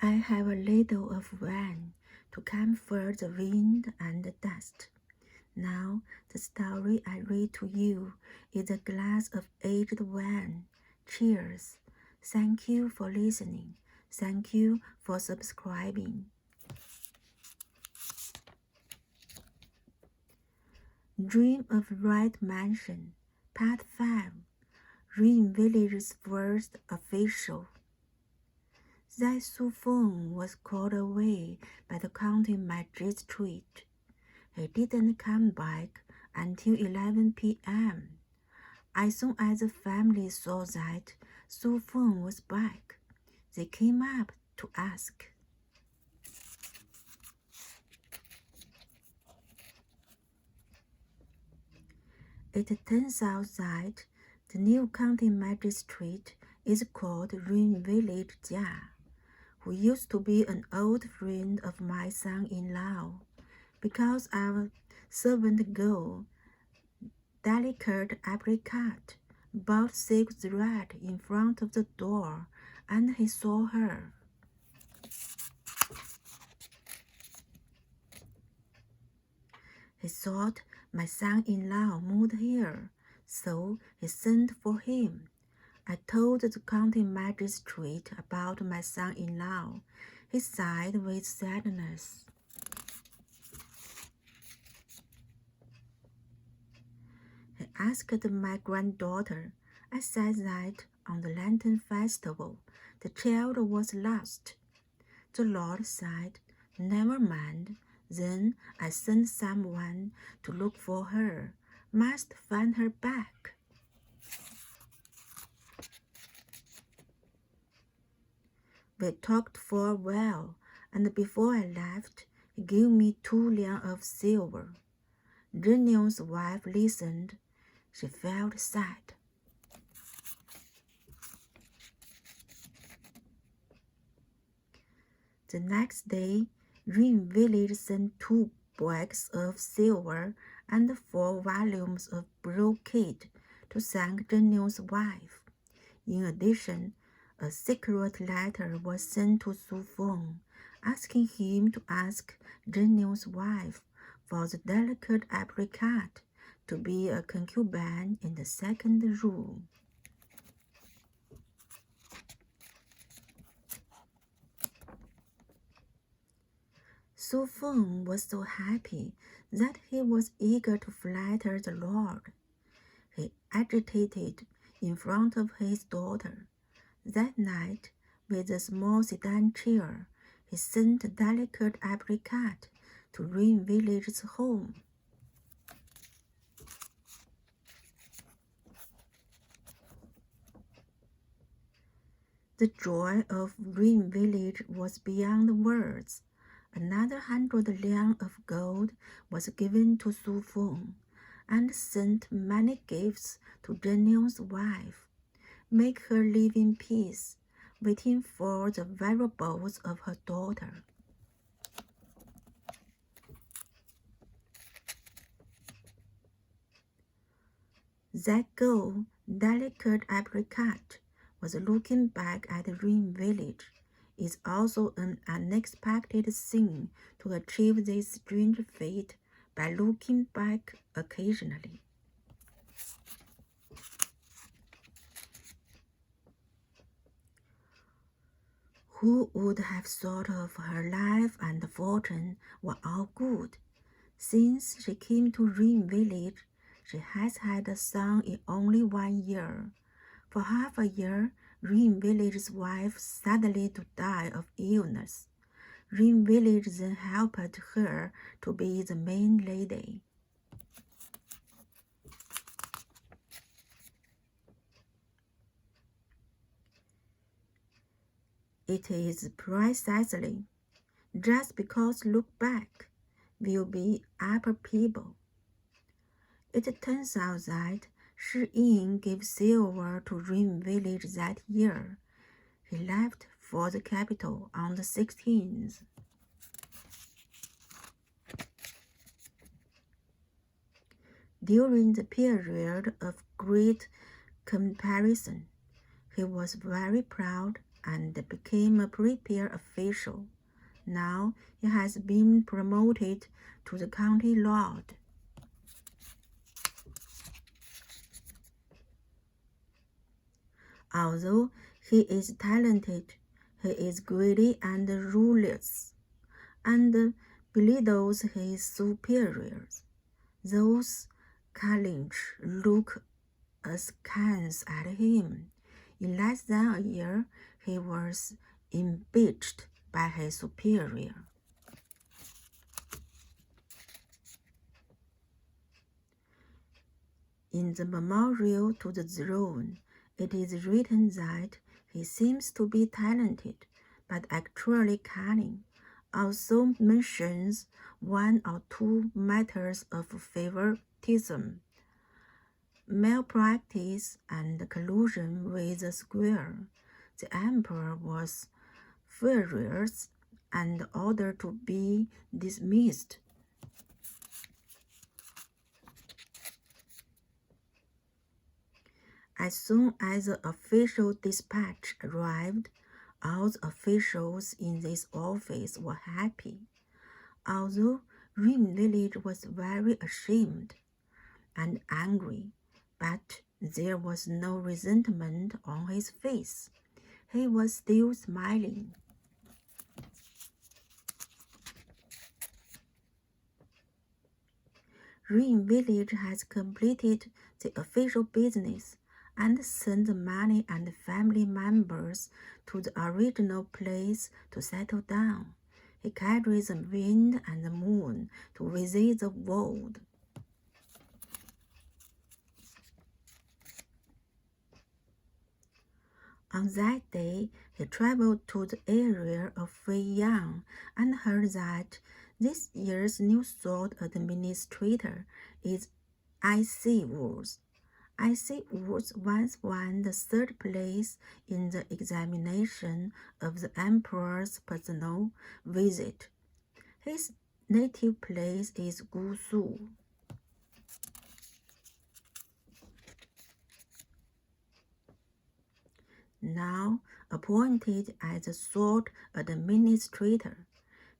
I have a little of wine to comfort the wind and the dust. Now the story I read to you is a glass of aged wine. Cheers. Thank you for listening. Thank you for subscribing. Dream of Right Mansion, Part 5, RainVillage's first official. That Su Feng was called away by the county magistrate. He didn't come back until 11 p.m. As soon as the family saw that Su Feng was back, they came up to ask. It turns out that the new county magistrate is called RainVillage's, who used to be an old friend of my son-in-law, because our servant girl, delicate apricot, bought silk thread in front of the door, and he saw her. He thought my son-in-law moved here, so he sent for him. I told the county magistrate about my son-in-law. He sighed with sadness. He asked my granddaughter. I said that on the Lantern Festival, the child was lost. The Lord said, "Never mind. Then I sent someone to look for her. Must find her back." We talked for a while, and before I left, he gave me 2 liang of silver. Zhenion's wife listened. She felt sad. The next day, RainVillage sent 2 bags of silver and 4 volumes of brocade to thank Zhenion's wife. In addition, a secret letter was sent to Su Feng, asking him to ask Zhenion's wife for the delicate apricot to be a concubine in the second room. Su Feng was so happy that he was eager to flatter the Lord. He agitated in front of his daughter. That night, with a small sedan chair, he sent a delicate apricot to RainVillage's home. The joy of RainVillage was beyond words. Another 100 liang of gold was given to Su Feng, and sent many gifts to Zhenion's wife. Make her live in peace, waiting for the valuables of her daughter. That girl, delicate apricot, was looking back at RainVillage. It's also an unexpected thing to achieve this strange feat by looking back occasionally. Who would have thought of her life and fortune were all good? Since she came to RainVillage, she has had a son in only 1 year. For half a year, RainVillage's wife suddenly to die of illness. RainVillage then helped her to be the main lady. It is precisely just because look back will be upper people. It turns out that Shi Yin gave silver to RainVillage that year. He left for the capital on the 16th. During the period of great comparison, he was very proud and became a prepared official. Now he has been promoted to the county lord. Although he is talented, he is greedy and ruthless, and belittles his superiors. Those colleagues look askance at him. In less than a year, he was impeached by his superior. In the memorial to the throne, it is written that he seems to be talented, but actually cunning. Also mentions one or two matters of favoritism, malpractice, and collusion with the squire. The emperor was furious and ordered to be dismissed. As soon as the official dispatch arrived, all the officials in this office were happy, although RainVillage was very ashamed and angry, but there was no resentment on his face. He was still smiling. RainVillage has completed the official business and sent the money and family members to the original place to settle down. He carries the wind and the moon to visit the world. On that day, he traveled to the area of Feiyang and heard that this year's new sword administrator is I.C. Woods. I.C. Woods once won the third place in the examination of the emperor's personal visit. His native place is Gusu. Now appointed as the sword administrator,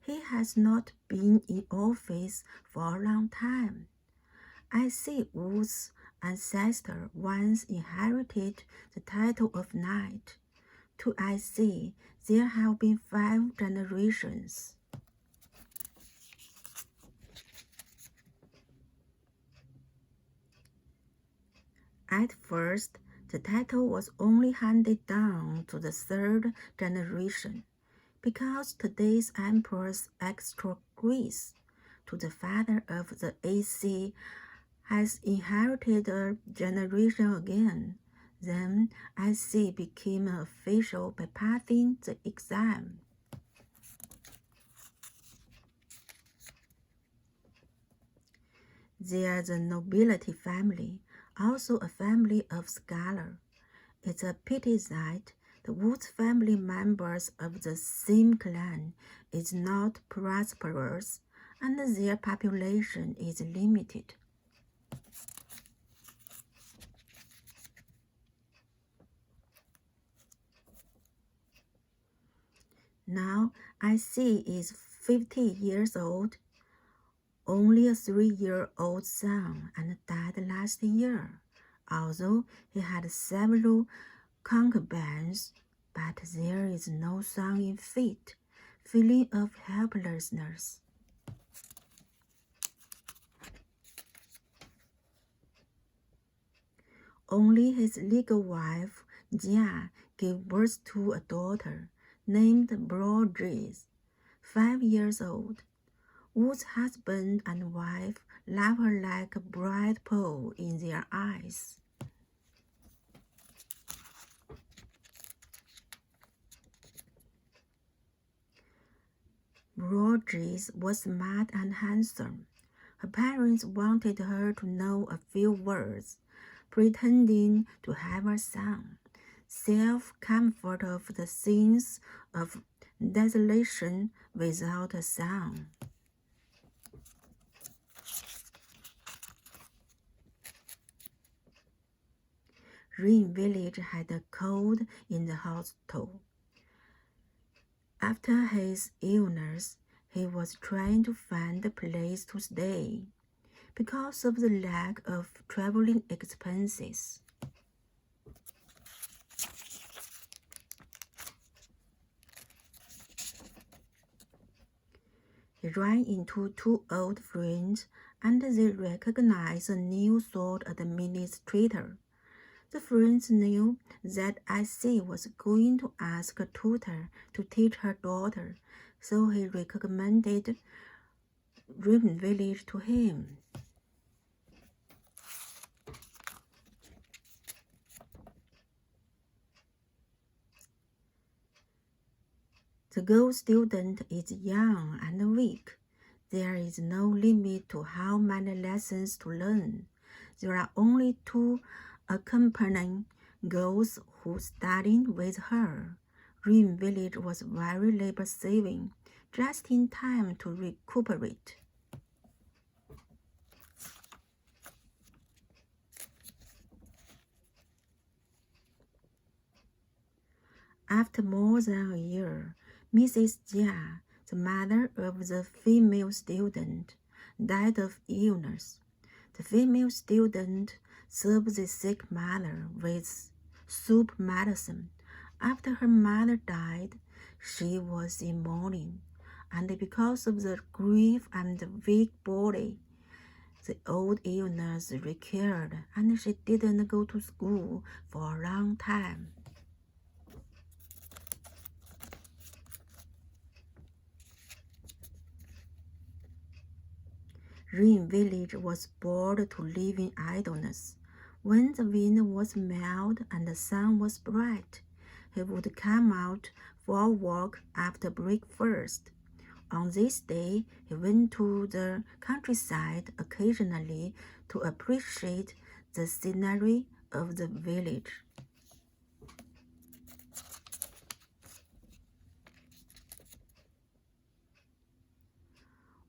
he has not been in office for a long time. I.C. Woods' ancestor once inherited the title of knight. To I.C., there have been 5 generations. At first, the title was only handed down to the 3rd generation, because today's emperor's extra grace to the father of the AC has inherited a generation again. Then IC became an official by passing the exam. There's a nobility family, also a family of scholars. It's a pity that the Woods family members of the same clan is not prosperous, and their population is limited. Now IC is 50 years old, only a 3-year-old son, and died last year. Although he had several concubines, but there is no son in fit, feeling of helplessness. Only his legal wife, Jia, gave birth to a daughter named Broadrees, 5 years old. Wood's husband and wife love her like a bright pearl in their eyes. Broadrees was smart and handsome. Her parents wanted her to know a few words, pretending to have a son. Self-comfort of the scenes of desolation without a son. RainVillage had a cold in the hostel. After his illness, he was trying to find a place to stay because of the lack of traveling expenses. He ran into two old friends, and they recognized a new sort administrator. The friends knew that I.C. was going to ask a tutor to teach her daughter, so he recommended RainVillage to him. The girl student is young and weak. There is no limit to how many lessons to learn. There are only two accompanying girls who studied with her. RainVillage was very labor-saving, just in time to recuperate. After more than a year, Mrs. Jia, the mother of the female student, died of illness. The female student served the sick mother with soup medicine. After her mother died, she was in mourning, and because of the grief and the weak body, the old illness recurred, and she didn't go to school for a long time. RainVillage was bored to live in idleness. When the wind was mild and the sun was bright, he would come out for a walk after breakfast. On this day, he went to the countryside occasionally to appreciate the scenery of the village.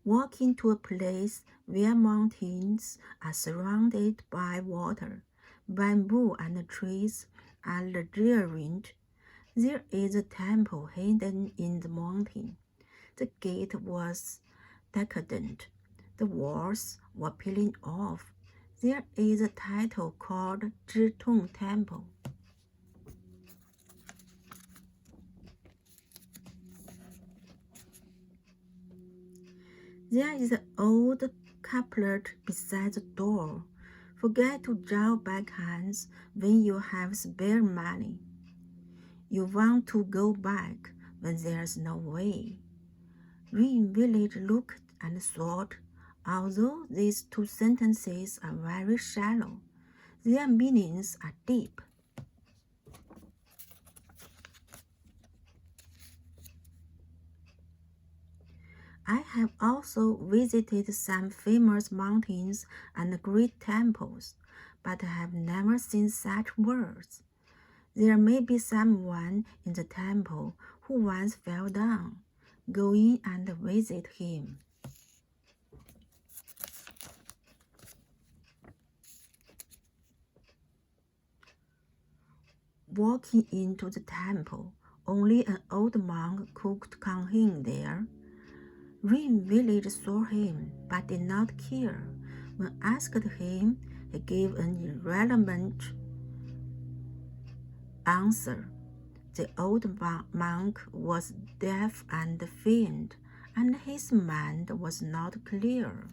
Walking to a place where mountains are surrounded by water, bamboo and trees are luxuriant. There is a temple hidden in the mountain. The gate was decadent. The walls were peeling off. There is a title called Zhitong Temple. There is an old couplet beside the door. Forget to draw back hands when you have spare money. You want to go back when there's no way. RainVillage looked and thought, although these two sentences are very shallow, their meanings are deep. I have also visited some famous mountains and great temples, but I have never seen such words. There may be someone in the temple who once fell down. Go in and visit him. Walking into the temple, only an old monk could come in there. RainVillage saw him, but did not care. When asked him, he gave an irrelevant answer. The old monk was deaf and faint, and his mind was not clear.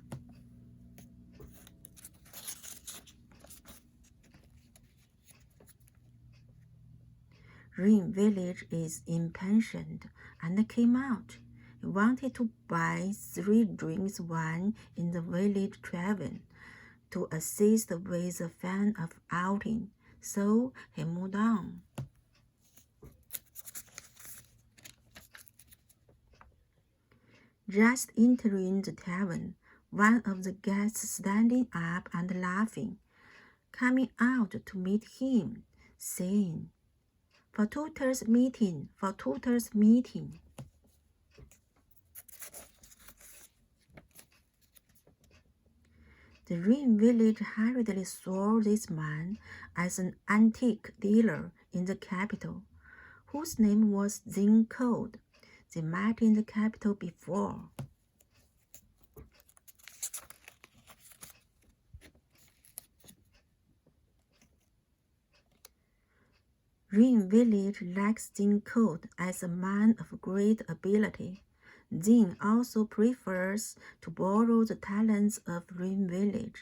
RainVillage is impatient and came out. He wanted to buy 3 drinks wine in the village tavern to assist with a fan of outing, so he moved on. Just entering the tavern, one of the guests standing up and laughing, coming out to meet him, saying, "For tutors' meeting, for tutors' meeting." The RainVillage hurriedly saw this man as an antique dealer in the capital, whose name was Zing Code. they met in the capital before. RainVillage likes Jin Cold as a man of great ability. Jin also prefers to borrow the talents of RainVillage.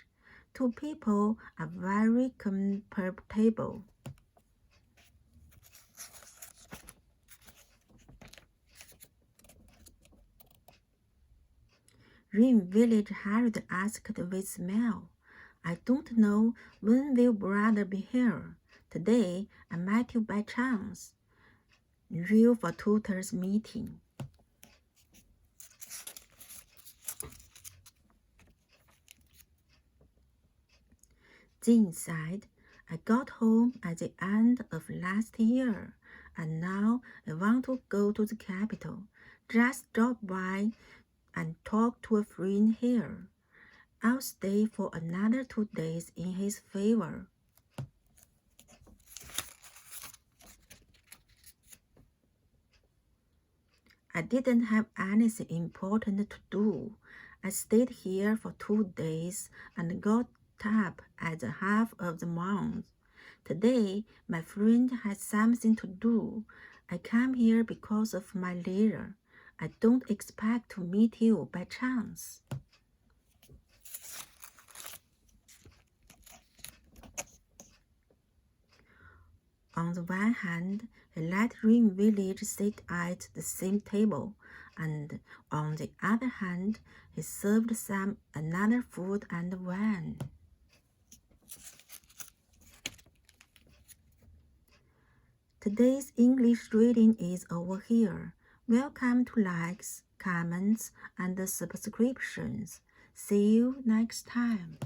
Two people are very compatible. RainVillage Harold asked with smile, I don't know when will brother be here. Today I met you by chance. Real for tutors meeting. Jin said, I got home at the end of last year, and now I want to go to the capital. Just drop by and talk to a friend here. I'll stay for another 2 days in his favor. I didn't have anything important to do. I stayed here for 2 days and got up at the half of the month. Today, my friend has something to do. I came here because of my leader. I don't expect to meet you by chance. On the one hand, he let RainVillage sit at the same table, and on the other hand, he served some another food and wine. Today's English reading is over here. Welcome to likes, comments, and subscriptions. See you next time.